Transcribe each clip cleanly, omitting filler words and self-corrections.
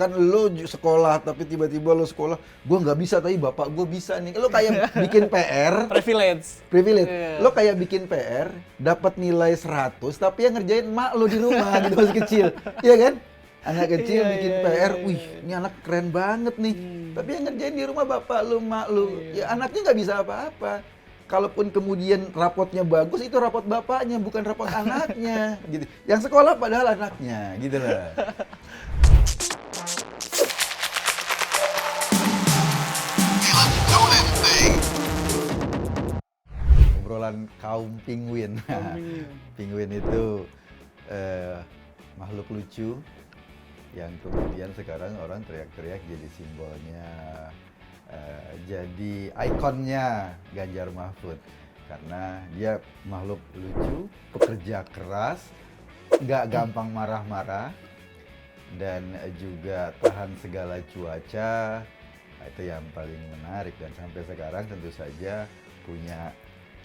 Misalkan lo sekolah tapi tiba-tiba lo sekolah, gue nggak bisa tapi bapak gue bisa nih. Lo kayak bikin PR, Privilege. Lo kayak bikin PR, dapat nilai 100 tapi yang ngerjain mak lo di rumah gitu masih kecil, iya kan? Anak kecil bikin PR, wih ini anak keren banget nih. Tapi yang ngerjain di rumah bapak lo, mak lo, ya anaknya nggak bisa apa-apa. Kalaupun kemudian rapotnya bagus, itu rapot bapaknya, bukan rapot anaknya, gitu. Yang sekolah padahal anaknya, gitu lah. Obrolan kaum penguin. Penguin itu makhluk lucu yang kemudian sekarang orang teriak-teriak jadi simbolnya. Jadi ikonnya Ganjar Mahfud karena dia makhluk lucu, pekerja keras, nggak gampang marah-marah dan juga tahan segala cuaca. Itu yang paling menarik dan sampai sekarang tentu saja punya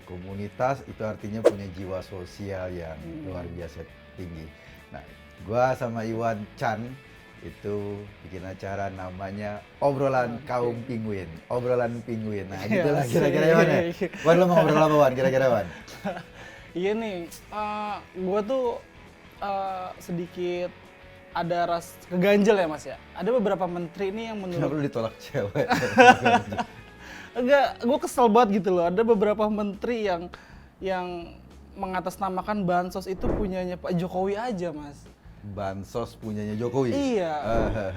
komunitas, itu artinya punya jiwa sosial yang luar biasa tinggi. Nah, gua sama Iwan Chan itu bikin acara namanya Obrolan Kaum Penguin. Obrolan Penguin. Nah, gitulah kira-kira Wan ya. Wan, lo mau ngobrol apa Wan? Kira-kira Wan? Iya nih, gue tuh sedikit ada keganjel ya Mas ya. Ada beberapa menteri nih yang menurut... Kenapa lu ditolak cewek? Enggak, gue kesel banget gitu loh. Ada beberapa menteri yang mengatasnamakan bansos itu punyanya Pak Jokowi aja Mas. Bansos punyanya Jokowi? Iya,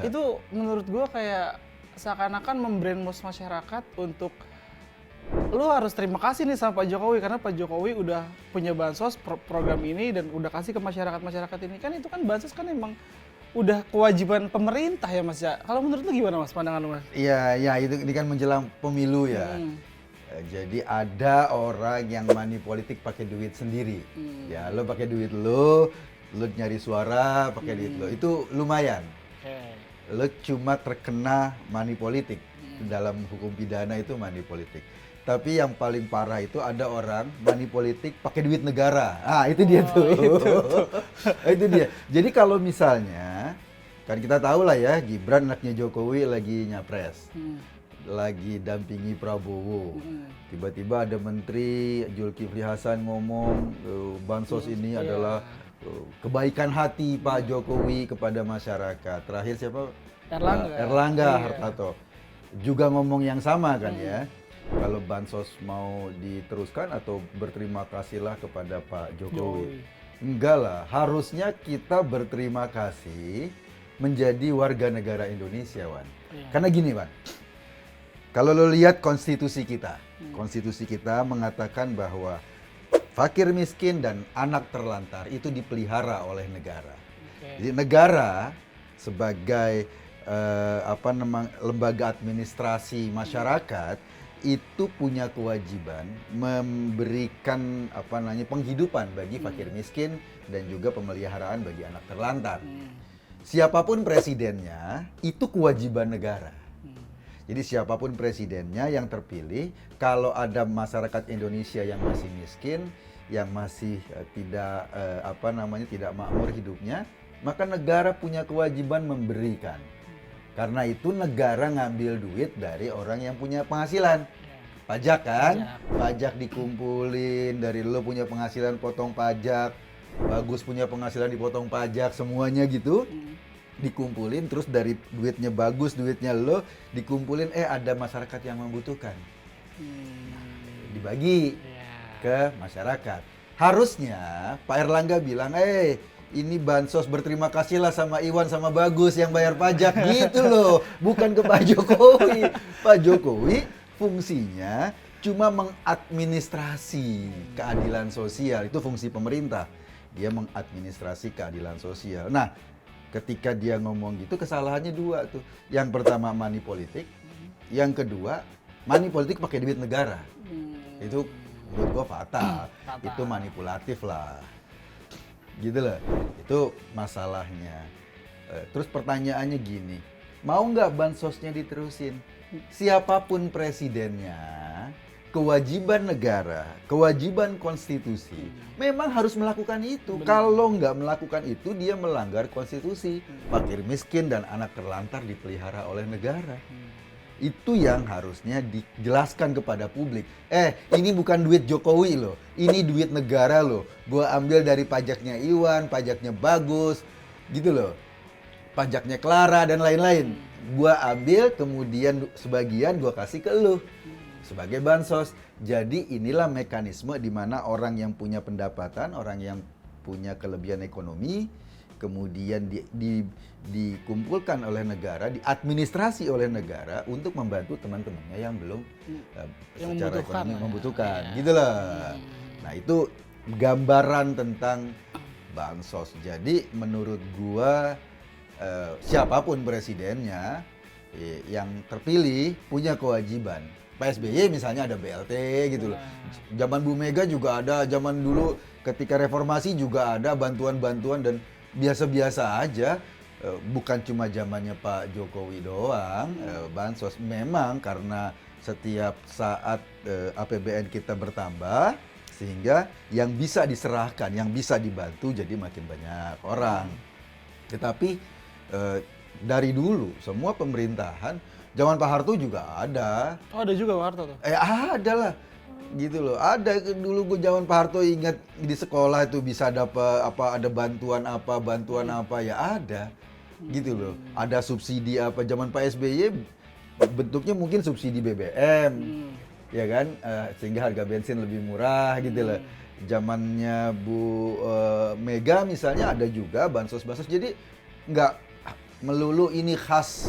itu menurut gue kayak seakan-akan membrainwash masyarakat untuk lu harus terima kasih nih sama Pak Jokowi karena Pak Jokowi udah punya bansos program ini dan udah kasih ke masyarakat ini. Kan itu kan bansos kan emang udah kewajiban pemerintah ya Mas ya. Kalau menurut lu gimana Mas pandangan lu Mas? Iya, ya itu ini kan menjelang pemilu ya. Jadi ada orang yang money politik pakai duit sendiri. Ya, lo pakai duit lo nyari suara pakai duit lo, itu lumayan. Lo cuma terkena money politik. Dalam hukum pidana itu money politik. Tapi yang paling parah itu ada orang money politik pakai duit negara. Ah, itu dia tuh. Itu dia. Jadi kalau misalnya, kan kita tahu lah ya, Gibran anaknya Jokowi lagi nyapres. Lagi dampingi Prabowo. Tiba-tiba ada menteri Zulkifli Hasan ngomong bansos ini adalah kebaikan hati Pak Jokowi kepada masyarakat. Terakhir siapa? Erlangga Hartarto. Juga ngomong yang sama kan ya. Kalau bansos mau diteruskan atau berterima kasihlah kepada Pak Jokowi. Enggak lah, harusnya kita berterima kasih menjadi warga negara Indonesia, Wan. Karena gini, Wan. Kalau lo lihat konstitusi kita mengatakan bahwa fakir miskin dan anak terlantar itu dipelihara oleh negara. Jadi negara sebagai lembaga administrasi masyarakat itu punya kewajiban memberikan penghidupan bagi fakir miskin dan juga pemeliharaan bagi anak terlantar. Siapapun presidennya itu kewajiban negara. Jadi siapapun presidennya yang terpilih, kalau ada masyarakat Indonesia yang masih miskin, yang masih tidak makmur hidupnya, maka negara punya kewajiban memberikan. Karena itu negara ngambil duit dari orang yang punya penghasilan. Pajak kan? Pajak dikumpulin, dari lo punya penghasilan potong pajak, Bagus punya penghasilan dipotong pajak, semuanya gitu. Dikumpulin, terus dari duitnya Bagus, duitnya lo dikumpulin, ada masyarakat yang membutuhkan. Dibagi ke masyarakat. Harusnya Pak Erlangga bilang, ini bansos, berterima kasihlah sama Iwan sama Bagus yang bayar pajak gitu loh, bukan ke Pak Jokowi. Pak Jokowi fungsinya cuma mengadministrasi keadilan sosial, itu fungsi pemerintah. Dia mengadministrasi keadilan sosial. Nah, ketika dia ngomong gitu, kesalahannya dua tuh. Yang pertama money politik, yang kedua money politik pakai duit negara. Itu menurut gua fatal. Itu manipulatif lah. Gitu loh, itu masalahnya. Terus pertanyaannya gini, mau nggak bansosnya diterusin? Siapapun presidennya, kewajiban negara, kewajiban konstitusi, memang harus melakukan itu. Kalau nggak melakukan itu, dia melanggar konstitusi. Fakir miskin dan anak terlantar dipelihara oleh negara. Itu yang harusnya dijelaskan kepada publik. Ini bukan duit Jokowi loh, ini duit negara loh. Gua ambil dari pajaknya Iwan, pajaknya Bagus, gitu loh. Pajaknya Clara dan lain-lain. Gua ambil, kemudian sebagian gua kasih ke lu sebagai bansos. Jadi inilah mekanisme di mana orang yang punya pendapatan, orang yang punya kelebihan ekonomi, kemudian dikumpulkan oleh negara, diadministrasi oleh negara untuk membantu teman-temannya yang belum yang secara ekonomi ya. membutuhkan, gitu loh. Nah itu gambaran tentang bansos. Jadi menurut gua siapapun presidennya yang terpilih punya kewajiban. Pak SBY misalnya ada BLT gitu loh. Zaman Bu Mega juga ada, zaman dulu ketika reformasi juga ada bantuan-bantuan dan biasa-biasa aja. Bukan cuma zamannya Pak Jokowi doang, bansos. Memang karena setiap saat APBN kita bertambah, sehingga yang bisa diserahkan, yang bisa dibantu jadi makin banyak orang. Tetapi dari dulu semua pemerintahan, zaman Pak Harto juga ada. Oh, ada juga Pak Harto tuh? Ada lah. Gitu loh. Ada dulu gue zaman Pak Harto, ingat di sekolah itu bisa dapat ada bantuan apa ya ada. Gitu loh. Ada subsidi apa, zaman Pak SBY bentuknya mungkin subsidi BBM. Ya kan? Sehingga harga bensin lebih murah gitu loh. Zamannya Bu Mega misalnya ada juga bansos-bansos. Jadi nggak melulu ini khas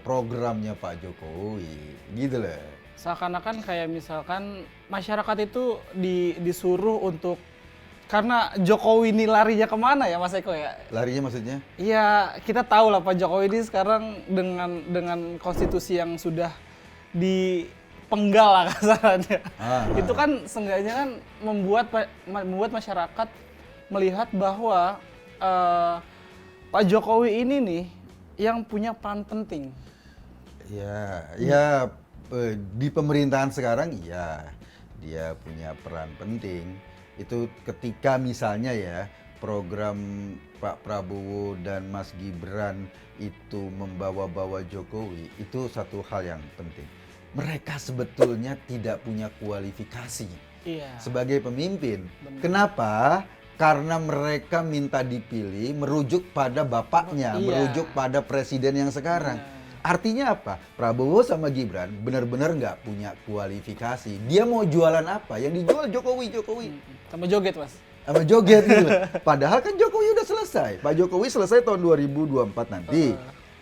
programnya Pak Jokowi, gitu loh. Seakan-akan kayak misalkan masyarakat itu disuruh untuk, karena Jokowi ini larinya kemana ya Mas Eko ya? Larinya maksudnya? Iya, kita tahu lah Pak Jokowi ini sekarang dengan konstitusi yang sudah dipenggal lah kasarannya. Itu kan seenggaknya kan membuat masyarakat melihat bahwa Pak Jokowi ini nih yang punya peran penting. Ya, di pemerintahan sekarang iya, dia punya peran penting. Itu ketika misalnya ya, program Pak Prabowo dan Mas Gibran itu membawa-bawa Jokowi, itu satu hal yang penting. Mereka sebetulnya tidak punya kualifikasi sebagai pemimpin. Kenapa? Karena mereka minta dipilih merujuk pada bapaknya, merujuk pada presiden yang sekarang. Artinya apa? Prabowo sama Gibran benar-benar nggak punya kualifikasi. Dia mau jualan apa? Yang dijual Jokowi. Sama joget, Mas. Sama joget gitu. Padahal kan Jokowi udah selesai. Pak Jokowi selesai tahun 2024 nanti.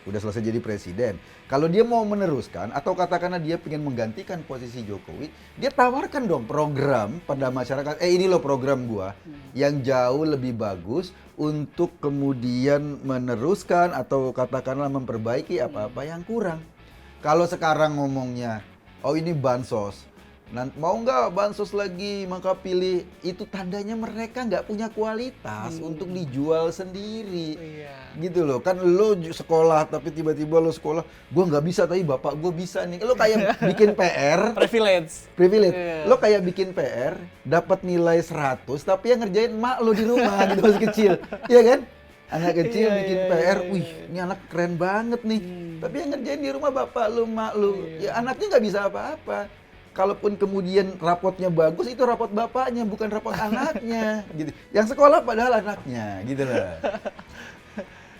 Udah selesai jadi presiden. Kalau dia mau meneruskan atau katakanlah dia pengen menggantikan posisi Jokowi, dia tawarkan dong program pada masyarakat. Ini loh program gua yang jauh lebih bagus untuk kemudian meneruskan atau katakanlah memperbaiki apa-apa yang kurang. Kalau sekarang ngomongnya, ini bansos. Mau nggak bansos lagi, maka pilih. Itu tandanya mereka nggak punya kualitas untuk dijual sendiri. Gitu loh. Kan lo sekolah tapi tiba-tiba lo sekolah, gue nggak bisa tapi bapak gue bisa nih. Lo kayak bikin PR. Privilege. Lo kayak bikin PR, dapat nilai 100 tapi yang ngerjain mak lo di rumah gitu masih kecil. Iya kan? Anak kecil bikin PR, wih ini anak keren banget nih. Tapi yang ngerjain di rumah bapak lo, mak lo. Ya anaknya nggak bisa apa-apa. Kalaupun kemudian rapotnya bagus, itu rapot bapaknya, bukan rapot anaknya, gitu. Yang sekolah padahal anaknya, gitu lah.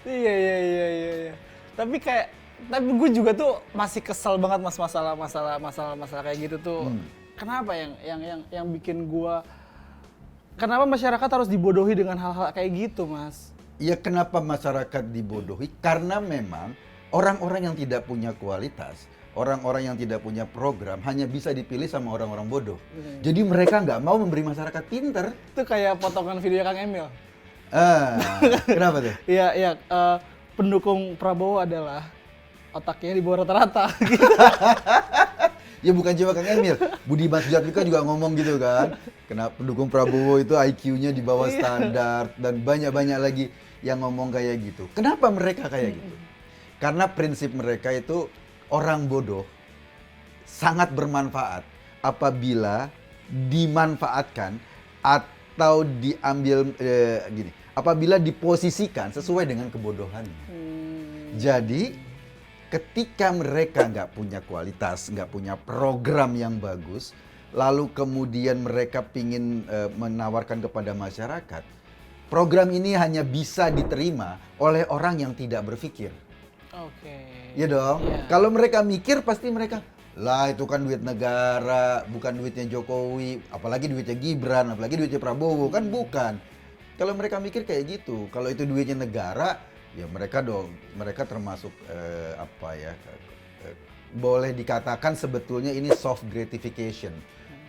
Iya. Tapi gue juga tuh masih kesel banget Mas masalah kayak gitu tuh. Kenapa yang bikin gue, kenapa masyarakat harus dibodohi dengan hal-hal kayak gitu, Mas? Ya kenapa masyarakat dibodohi? Karena memang orang-orang yang tidak punya kualitas, orang-orang yang tidak punya program hanya bisa dipilih sama orang-orang bodoh. Jadi mereka nggak mau memberi masyarakat pinter. Itu kayak potongan video Kang Emil. Kenapa tuh? Iya. Pendukung Prabowo adalah otaknya di bawah rata-rata. Ya bukan cuma Kang Emil, Budiman Sujatmiko juga ngomong gitu kan. Kenapa pendukung Prabowo itu IQ-nya di bawah standar dan banyak-banyak lagi yang ngomong kayak gitu. Kenapa mereka kayak gitu? Karena prinsip mereka itu orang bodoh sangat bermanfaat apabila dimanfaatkan atau diambil apabila diposisikan sesuai dengan kebodohannya. Jadi ketika mereka nggak punya kualitas, nggak punya program yang bagus, lalu kemudian mereka pingin menawarkan kepada masyarakat, program ini hanya bisa diterima oleh orang yang tidak berpikir. Oke. Iya dong. Iya. Kalau mereka mikir pasti mereka, lah itu kan duit negara, bukan duitnya Jokowi, apalagi duitnya Gibran, apalagi duitnya Prabowo, kan bukan. Kalau mereka mikir kayak gitu, kalau itu duitnya negara, ya mereka termasuk boleh dikatakan sebetulnya ini soft gratification,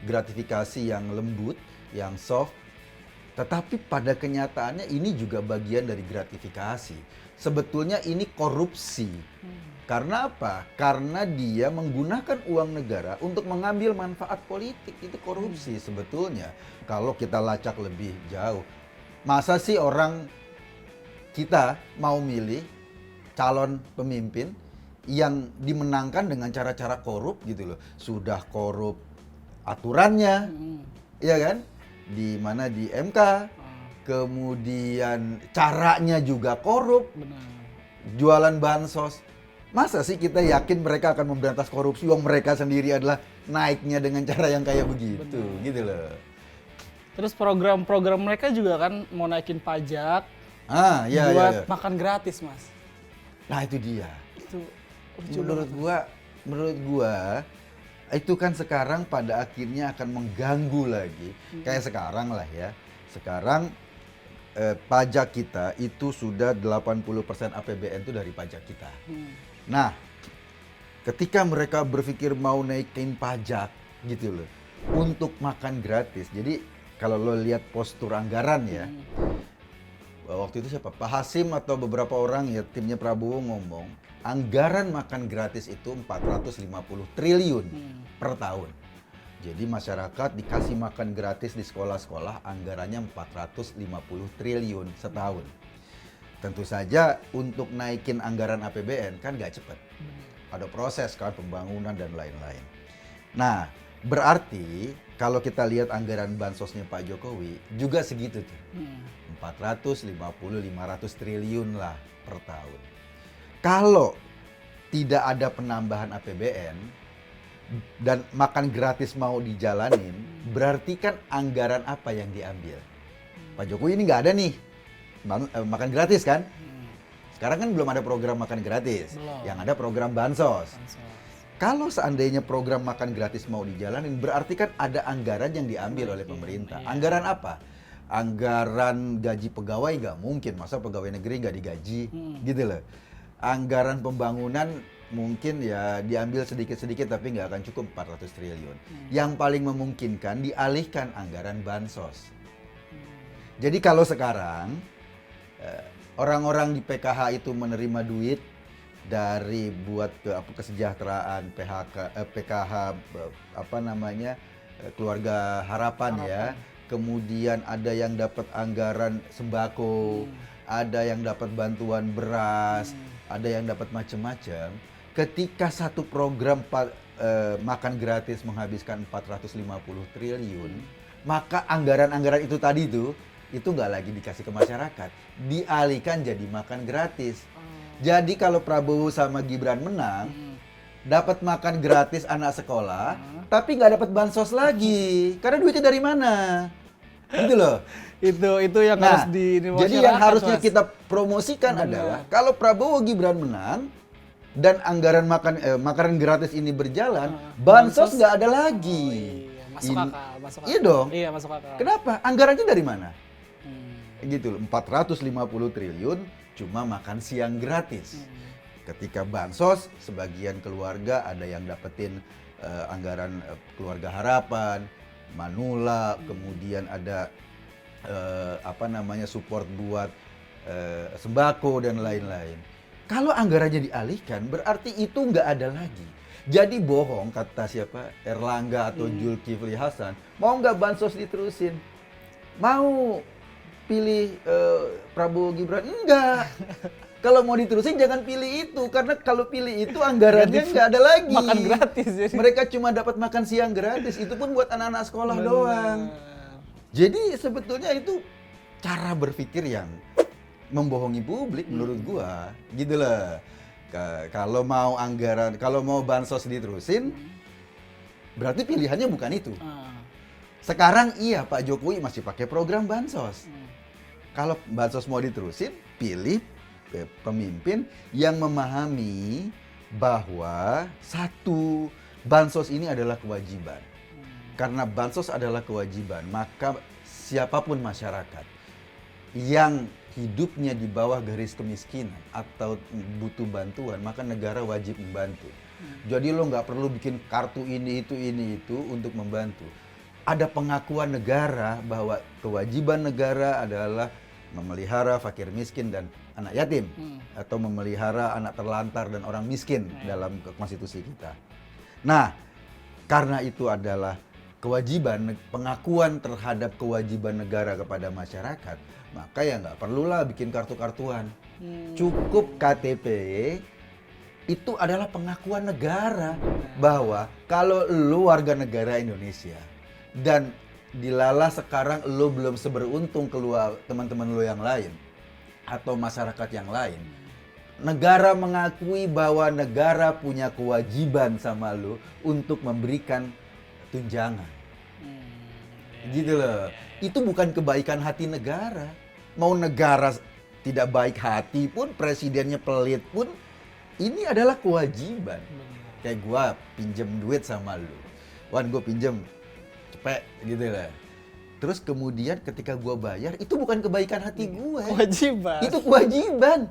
gratifikasi yang lembut, yang soft. Tetapi pada kenyataannya ini juga bagian dari gratifikasi. Sebetulnya ini korupsi. Karena apa? Karena dia menggunakan uang negara untuk mengambil manfaat politik. Itu korupsi sebetulnya. Kalau kita lacak lebih jauh. Masa sih kita mau milih calon pemimpin yang dimenangkan dengan cara-cara korup gitu loh. Sudah korup aturannya, iya kan? Di mana di MK, kemudian caranya juga korup, Benar. jualan bansos. Masa sih kita yakin mereka akan memberantas korupsi, uang mereka sendiri adalah naiknya dengan cara yang kayak begitu, gitu loh. Terus program-program mereka juga kan mau naikin pajak Iya, buat iya. makan gratis, Mas. Nah itu dia. Itu lucu Menurut banget. gua itu kan sekarang pada akhirnya akan mengganggu lagi. Kayak sekarang lah ya. Sekarang pajak kita itu sudah 80% APBN itu dari pajak kita. Nah, ketika mereka berpikir mau naikin pajak gitu loh untuk makan gratis. Jadi kalau lo lihat postur anggaran ya. Waktu itu siapa? Pak Hasim atau beberapa orang ya timnya Prabowo ngomong, anggaran makan gratis itu 450 triliun per tahun. Jadi masyarakat dikasih makan gratis di sekolah-sekolah, anggarannya 450 triliun setahun. Tentu saja untuk naikin anggaran APBN kan nggak cepat. Ada proses kan, pembangunan dan lain-lain. Nah, berarti kalau kita lihat anggaran bansosnya Pak Jokowi juga segitu tuh. 450-500 triliun lah per tahun. Kalau tidak ada penambahan APBN dan makan gratis mau dijalanin, berarti kan anggaran apa yang diambil? Pak Jokowi ini nggak ada nih makan gratis kan? Sekarang kan belum ada program makan gratis, Belum. yang ada program bansos. Kalau seandainya program makan gratis mau dijalanin, berarti kan ada anggaran yang diambil oleh pemerintah. Iya. Anggaran apa? Anggaran gaji pegawai nggak mungkin, masa pegawai negeri nggak digaji, gitu loh. Anggaran pembangunan mungkin ya diambil sedikit-sedikit tapi nggak akan cukup 400 triliun. Yang paling memungkinkan dialihkan anggaran bansos. Jadi kalau sekarang orang-orang di PKH itu menerima duit dari buat kesejahteraan PKH keluarga harapan ya. Kemudian ada yang dapat anggaran sembako, ada yang dapat bantuan beras, ada yang dapat macam-macam. Ketika satu program makan gratis menghabiskan 450 triliun, maka anggaran-anggaran itu tadi itu nggak lagi dikasih ke masyarakat, dialihkan jadi makan gratis. Jadi kalau Prabowo sama Gibran menang, dapat makan gratis anak sekolah, tapi nggak dapat bansos lagi, karena duitnya dari mana? Gitu loh. Itu yang harus di jadi yang harusnya kita promosikan adalah kalau Prabowo Gibran menang dan anggaran makanan gratis ini berjalan, bansos nggak ada lagi. Masuk akal. Iya dong. Iya, masuk akal. Kenapa? Anggarannya dari mana? Gitu loh, 450 triliun cuma makan siang gratis. Ketika bansos, sebagian keluarga ada yang dapetin anggaran keluarga harapan, Manula, kemudian ada support buat sembako dan lain-lain. Kalau anggarannya dialihkan, berarti itu nggak ada lagi. Jadi bohong kata siapa? Erlangga atau Zulkifli Hasan. Mau nggak bansos diterusin? Mau pilih Prabowo Gibran? Enggak. Kalau mau diterusin jangan pilih itu, karena kalau pilih itu anggarannya nggak ada lagi. Makan gratis jadi. Mereka cuma dapat makan siang gratis, itu pun buat anak-anak sekolah doang. Jadi sebetulnya itu cara berpikir yang membohongi publik menurut gua, gitu lah. Kalau mau anggaran, kalau mau bansos diterusin, berarti pilihannya bukan itu. Sekarang iya Pak Jokowi masih pakai program bansos. Kalau bansos mau diterusin, pilih pemimpin yang memahami bahwa satu, bansos ini adalah kewajiban. Karena bansos adalah kewajiban, maka siapapun masyarakat yang hidupnya di bawah garis kemiskinan atau butuh bantuan, maka negara wajib membantu. Jadi lo nggak perlu bikin kartu ini itu untuk membantu. Ada pengakuan negara bahwa kewajiban negara adalah memelihara fakir miskin dan anak yatim, atau memelihara anak terlantar dan orang miskin dalam konstitusi kita. Nah, karena itu adalah kewajiban, pengakuan terhadap kewajiban negara kepada masyarakat, maka ya nggak perlulah bikin kartu-kartuan. Cukup KTP, itu adalah pengakuan negara bahwa kalau lu warga negara Indonesia dan dilala sekarang lo belum seberuntung keluar teman-teman lo yang lain atau masyarakat yang lain, negara mengakui bahwa negara punya kewajiban sama lo untuk memberikan tunjangan. Gitu loh. Itu bukan kebaikan hati negara. Mau negara tidak baik hati pun, presidennya pelit pun, ini adalah kewajiban. Kayak gua pinjem duit sama lo, Wan, gue pinjem cepet gitu lah. Terus kemudian ketika gua bayar, itu bukan kebaikan hati gue. Kewajiban. Itu kewajiban.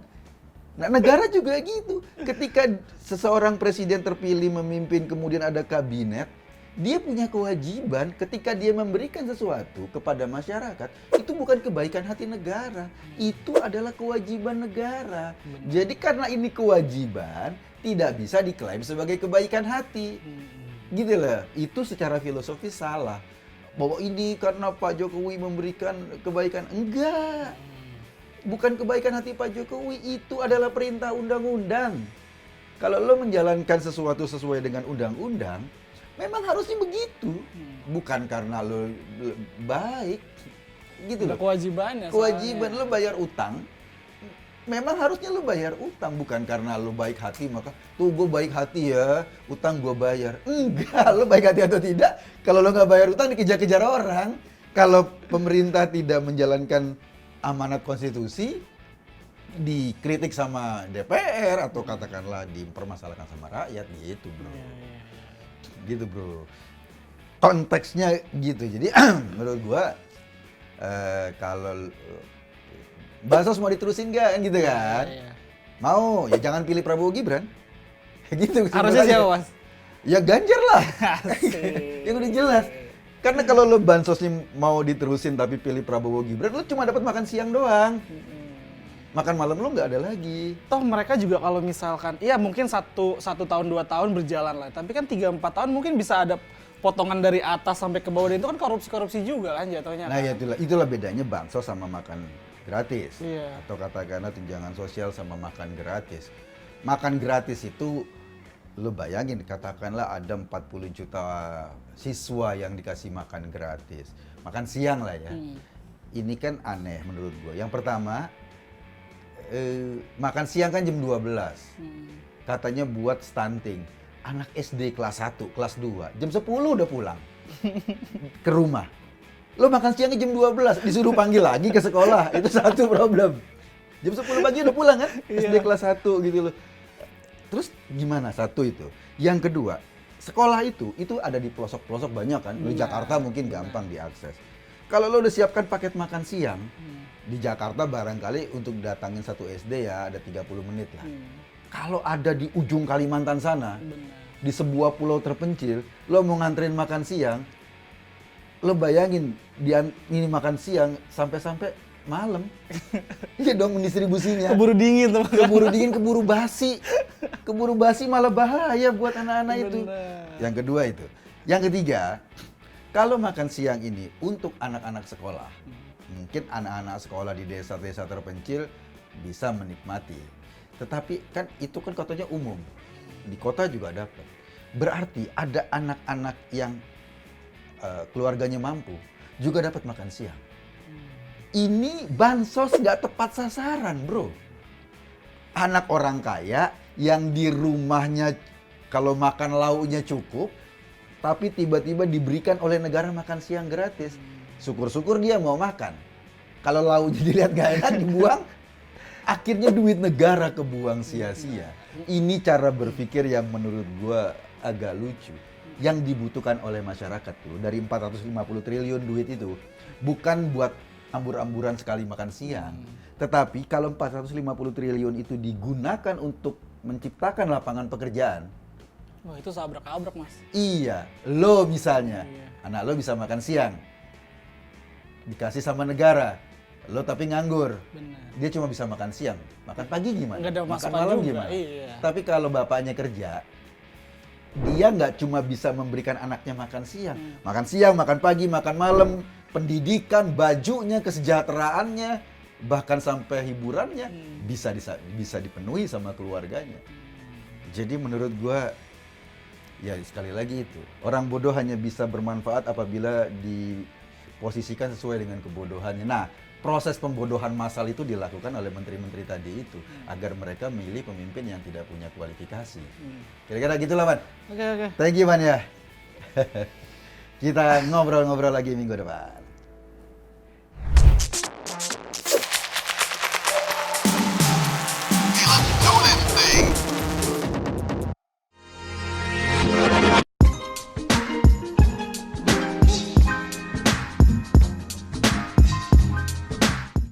Nah, negara juga gitu. Ketika seseorang presiden terpilih memimpin, kemudian ada kabinet, dia punya kewajiban ketika dia memberikan sesuatu kepada masyarakat, itu bukan kebaikan hati negara. Itu adalah kewajiban negara. Jadi karena ini kewajiban, tidak bisa diklaim sebagai kebaikan hati. Gitu loh. Itu secara filosofis salah. Bahwa ini karena Pak Jokowi memberikan kebaikan. Enggak. Bukan kebaikan hati Pak Jokowi, itu adalah perintah undang-undang. Kalau lo menjalankan sesuatu sesuai dengan undang-undang, memang harusnya begitu. Bukan karena lo baik. Gitu loh. Kewajibannya. Kewajiban lo bayar utang. Memang harusnya lo bayar utang, bukan karena lo baik hati maka tuh gue baik hati ya, utang gue bayar. Enggak, lo baik hati atau tidak, kalau lo nggak bayar utang dikejar-kejar orang. Kalau pemerintah tidak menjalankan amanat konstitusi, dikritik sama DPR atau katakanlah dipermasalahkan sama rakyat, gitu bro. Gitu bro. Konteksnya gitu. Jadi menurut gue kalau bansos mau diterusin nggak kan gitu kan? Mau, ya jangan pilih Prabowo Gibran. Gitu. Harusnya siapa, Mas? Ya Ganjar lah. Yang udah jelas. Karena kalau lo bansosnya mau diterusin tapi pilih Prabowo Gibran, lo cuma dapat makan siang doang. Makan malam lo nggak ada lagi. Toh mereka juga kalau misalkan, ya mungkin satu tahun 2 tahun berjalan lah. Tapi kan 3-4 tahun mungkin bisa ada potongan dari atas sampai ke bawah, dan itu kan korupsi juga kan jatuhnya. Nah kan? ya itulah bedanya bansos sama makan gratis. Iya. Atau katakanlah tunjangan sosial sama makan gratis. Makan gratis itu lo bayangin, katakanlah ada 40 juta siswa yang dikasih makan gratis. Makan siang lah ya. Ini kan aneh menurut gue. Yang pertama, makan siang kan jam 12. Katanya buat stunting. Anak SD kelas 1, kelas 2, jam 10 udah pulang ke rumah. Lo makan siangnya jam 12, disuruh panggil lagi ke sekolah. Itu satu problem. Jam 10 pagi udah pulang kan? SD kelas 1 gitu loh. Terus gimana? Satu itu. Yang kedua, sekolah itu ada di pelosok-pelosok banyak kan. Di Jakarta mungkin gampang diakses. Kalau lo udah siapkan paket makan siang, di Jakarta barangkali untuk datangin satu SD ya ada 30 menit lah. Kalau ada di ujung Kalimantan sana, di sebuah pulau terpencil, lo mau nganterin makan siang, lo bayangin ini makan siang sampai malam. Iya dong distribusinya. Keburu dingin tuh. Keburu dingin, keburu basi. Keburu basi malah bahaya buat anak-anak itu. Yang kedua itu. Yang ketiga, kalau makan siang ini untuk anak-anak sekolah, mungkin anak-anak sekolah di desa-desa terpencil bisa menikmati. Tetapi kan itu kan katanya umum. Di kota juga dapat. Berarti ada anak-anak yang keluarganya mampu juga dapat makan siang. Ini bansos nggak tepat sasaran, bro. Anak orang kaya yang di rumahnya kalau makan lauknya cukup, tapi tiba-tiba diberikan oleh negara makan siang gratis. Syukur-syukur dia mau makan. Kalau lauknya dilihat nggak enak, dibuang. Akhirnya duit negara kebuang sia-sia. Ini cara berpikir yang menurut gua agak lucu. Yang dibutuhkan oleh masyarakat tuh dari 450 triliun duit itu bukan buat ambur-amburan sekali makan siang. Tetapi kalau 450 triliun itu digunakan untuk menciptakan lapangan pekerjaan. Wah, itu sabrak-abrak, Mas. Iya, lo misalnya, Iya. anak lo bisa makan siang. Dikasih sama negara. Lo tapi nganggur. Benar. Dia cuma bisa makan siang. Makan pagi gimana? Nggak ada makan masukan malam juga, gimana? iya. Tapi kalau bapaknya kerja, dia nggak cuma bisa memberikan anaknya makan siang. Makan siang, makan pagi, makan malam, pendidikan, bajunya, kesejahteraannya, bahkan sampai hiburannya bisa dipenuhi sama keluarganya. Jadi menurut gua, ya sekali lagi itu, orang bodoh hanya bisa bermanfaat apabila diposisikan sesuai dengan kebodohannya. Nah, proses pembodohan massal itu dilakukan oleh menteri-menteri tadi itu agar mereka memilih pemimpin yang tidak punya kualifikasi. Kira-kira gitulah, Man. Oke. Thank you, Man ya. Kita ngobrol-ngobrol lagi minggu depan.